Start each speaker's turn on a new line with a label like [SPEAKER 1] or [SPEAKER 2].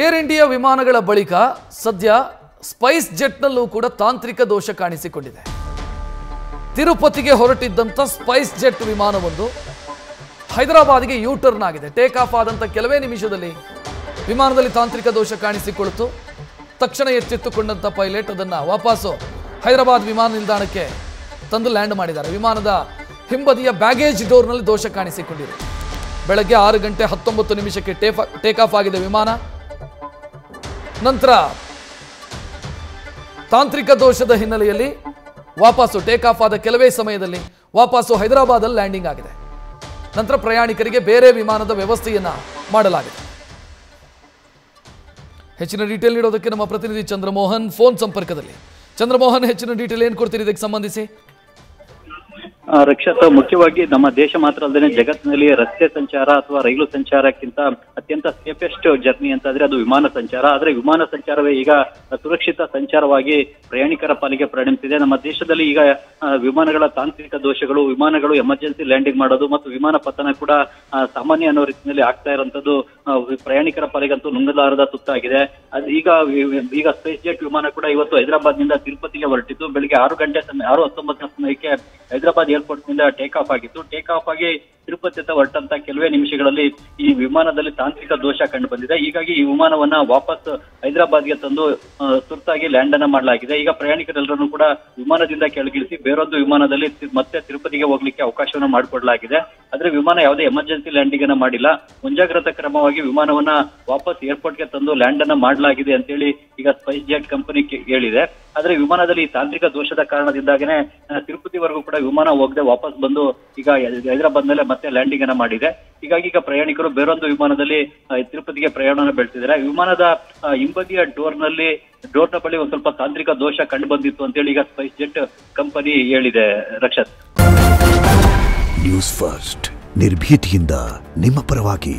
[SPEAKER 1] Air India ವಿಮಾನಗಳ ಬಳಿಕ ಸದ್ಯ ಸ್ಪೈಸ್ ಜೆಟ್ನಲ್ಲೂ ಕೂಡ ತಾಂತ್ರಿಕ ದೋಷ ಕಾಣಿಸಿಕೊಂಡಿದೆ. ತಿರುಪತಿಗೆ ಹೊರಟಿದ್ದಂಥ ಸ್ಪೈಸ್ ಜೆಟ್ ವಿಮಾನವೊಂದು ಹೈದರಾಬಾದ್ಗೆ ಯೂ ಟರ್ನ್ ಆಗಿದೆ. ಟೇಕ್ ಆಫ್ ಆದಂಥ ಕೆಲವೇ ನಿಮಿಷದಲ್ಲಿ ವಿಮಾನದಲ್ಲಿ ತಾಂತ್ರಿಕ ದೋಷ ಕಾಣಿಸಿಕೊಳ್ತು. ತಕ್ಷಣ ಎಚ್ಚೆತ್ತುಕೊಂಡಂಥ ಪೈಲಟ್ ಅದನ್ನು ವಾಪಸ್ಸು ಹೈದರಾಬಾದ್ ವಿಮಾನ ನಿಲ್ದಾಣಕ್ಕೆ ತಂದು ಲ್ಯಾಂಡ್ ಮಾಡಿದ್ದಾರೆ. ವಿಮಾನದ ಹಿಂಬದಿಯ ಬ್ಯಾಗೇಜ್ ಡೋರ್ನಲ್ಲಿ ದೋಷ ಕಾಣಿಸಿಕೊಂಡಿದೆ. ಬೆಳಗ್ಗೆ 6:19 ಟೇಕ್ ಆಫ್ ಆಗಿದೆ ವಿಮಾನ. ನಂತರ ತಾಂತ್ರಿಕ ದೋಷದ ಹಿನ್ನೆಲೆಯಲ್ಲಿ ವಾಪಸ್ಸು ಟೇಕ್ ಆಫ್ ಆದ ಕೆಲವೇ ಸಮಯದಲ್ಲಿ ವಾಪಸ್ಸು ಹೈದರಾಬಾದಲ್ಲಿ ಲ್ಯಾಂಡಿಂಗ್ ಆಗಿದೆ. ನಂತರ ಪ್ರಯಾಣಿಕರಿಗೆ ಬೇರೆ ವಿಮಾನದ ವ್ಯವಸ್ಥೆಯನ್ನ ಮಾಡಲಾಗಿದೆ. ಹೆಚ್ಚಿನ ಡೀಟೇಲ್ ನೀಡೋದಕ್ಕೆ ನಮ್ಮ ಪ್ರತಿನಿಧಿ ಚಂದ್ರಮೋಹನ್ ಫೋನ್ ಸಂಪರ್ಕದಲ್ಲಿ. ಚಂದ್ರಮೋಹನ್, ಹೆಚ್ಚಿನ ಡೀಟೇಲ್ ಏನು ಕೊಡ್ತೀರಿ ಇದಕ್ಕೆ ಸಂಬಂಧಿಸಿ?
[SPEAKER 2] ರಕ್ಷತ್, ಮುಖ್ಯವಾಗಿ ನಮ್ಮ ದೇಶ ಮಾತ್ರ ಅಲ್ಲದೆ ಜಗತ್ತಿನಲ್ಲಿ ರಸ್ತೆ ಸಂಚಾರ ಅಥವಾ ರೈಲು ಸಂಚಾರಕ್ಕಿಂತ ಅತ್ಯಂತ ಸೇಫೆಸ್ಟ್ ಜರ್ನಿ ಅಂತಂದ್ರೆ ಅದು ವಿಮಾನ ಸಂಚಾರ. ಆದ್ರೆ ವಿಮಾನ ಸಂಚಾರವೇ ಈಗ ಸುರಕ್ಷಿತ ಸಂಚಾರವಾಗಿ ಪ್ರಯಾಣಿಕರ ಪಾಲಿಗೆ ಪರಿಣಮಿಸಿದೆ. ನಮ್ಮ ದೇಶದಲ್ಲಿ ಈಗ ವಿಮಾನಗಳ ತಾಂತ್ರಿಕ ದೋಷಗಳು, ವಿಮಾನಗಳು ಎಮರ್ಜೆನ್ಸಿ ಲ್ಯಾಂಡಿಂಗ್ ಮಾಡೋದು ಮತ್ತು ವಿಮಾನ ಪತನ ಕೂಡ ಸಾಮಾನ್ಯ ಅನ್ನೋ ರೀತಿಯಲ್ಲಿ ಆಗ್ತಾ ಇರುವಂತದ್ದು ಪ್ರಯಾಣಿಕರ ಪಾಲಿಗಂತೂ ನುಂಗಲಾರದ ತುತ್ತಾಗಿದೆ. ಈಗ ಸ್ಪೈಸ್ ಜೆಟ್ ವಿಮಾನ ಕೂಡ ಇವತ್ತು ಹೈದರಾಬಾದ್ ನಿಂದ ತಿರುಪತಿಗೆ ಹೊರಟಿದ್ದು ಬೆಳಿಗ್ಗೆ 6:19 ಸಮಯಕ್ಕೆ ಹೈದರಾಬಾದ್ ಏರ್ಪೋರ್ಟ್ ನಿಂದ ಟೇಕ್ ಆಫ್ ಆಗಿತ್ತು. ಟೇಕ್ ಆಫ್ ಆಗಿ ತಿರುಪತಿ ಹೊರಟಂತ ಕೆಲವೇ ನಿಮಿಷಗಳಲ್ಲಿ ಈ ವಿಮಾನದಲ್ಲಿ ತಾಂತ್ರಿಕ ದೋಷ ಕಂಡು ಬಂದಿದೆ. ಹೀಗಾಗಿ ಈ ವಿಮಾನವನ್ನ ವಾಪಸ್ ಹೈದರಾಬಾದ್ಗೆ ತಂದು ತುರ್ತಾಗಿ ಲ್ಯಾಂಡ್ ಅನ್ನ ಮಾಡಲಾಗಿದೆ. ಈಗ ಪ್ರಯಾಣಿಕರೆಲ್ಲರನ್ನು ಕೂಡ ವಿಮಾನದಿಂದ ಕೆಳಗಿಳಿಸಿ ಬೇರೊಂದು ವಿಮಾನದಲ್ಲಿ ಮತ್ತೆ ತಿರುಪತಿಗೆ ಹೋಗ್ಲಿಕ್ಕೆ ಅವಕಾಶವನ್ನ ಮಾಡಿಕೊಡಲಾಗಿದೆ. ಆದ್ರೆ ವಿಮಾನ ಯಾವುದೇ ಎಮರ್ಜೆನ್ಸಿ ಲ್ಯಾಂಡಿಂಗ್ ಅನ್ನ ಮಾಡಿಲ್ಲ. ಮುಂಜಾಗ್ರತಾ ಕ್ರಮವಾಗಿ ವಿಮಾನವನ್ನ ವಾಪಸ್ ಏರ್ಪೋರ್ಟ್ಗೆ ತಂದು ಲ್ಯಾಂಡ್ ಅನ್ನ ಮಾಡಲಾಗಿದೆ ಅಂತೇಳಿ ಈಗ ಸ್ಪೈಸ್ ಜೆಟ್ ಕಂಪನಿ ಹೇಳಿದೆ. ಆದ್ರೆ ವಿಮಾನದಲ್ಲಿ ತಾಂತ್ರಿಕ ದೋಷದ ಕಾರಣದಿಂದಾಗನೇ ತಿರುಪತಿವರೆಗೂ ಕೂಡ ವಿಮಾನ ಹೋಗದೆ ವಾಪಸ್ ಬಂದು ಈಗ ಹೈದರಾಬಾದ್ ನಲ್ಲೇ ಮತ್ತೆ ಲ್ಯಾಂಡಿಂಗ್ ಅನ್ನ ಮಾಡಿದೆ. ಹೀಗಾಗಿ ಈಗ ಪ್ರಯಾಣಿಕರು ಬೇರೊಂದು ವಿಮಾನದಲ್ಲಿ ತಿರುಪತಿಗೆ ಪ್ರಯಾಣ ಬೆಳೆಸಿದ್ದಾರೆ. ವಿಮಾನದ ಹಿಂಬದಿಯ ಡೋರ್ನ ಬಳಿ ಒಂದು ಸ್ವಲ್ಪ ತಾಂತ್ರಿಕ ದೋಷ ಕಂಡು ಬಂದಿತ್ತು ಅಂತೇಳಿ ಈಗ ಸ್ಪೈಸ್ ಜೆಟ್ ಕಂಪನಿ ಹೇಳಿದೆ. ರಕ್ಷತ್,
[SPEAKER 3] ನ್ಯೂಸ್ ಫಸ್ಟ್ ನಿರ್ಭೀತಿಯಿಂದ ನಿಮ್ಮ ಪರವಾಗಿ.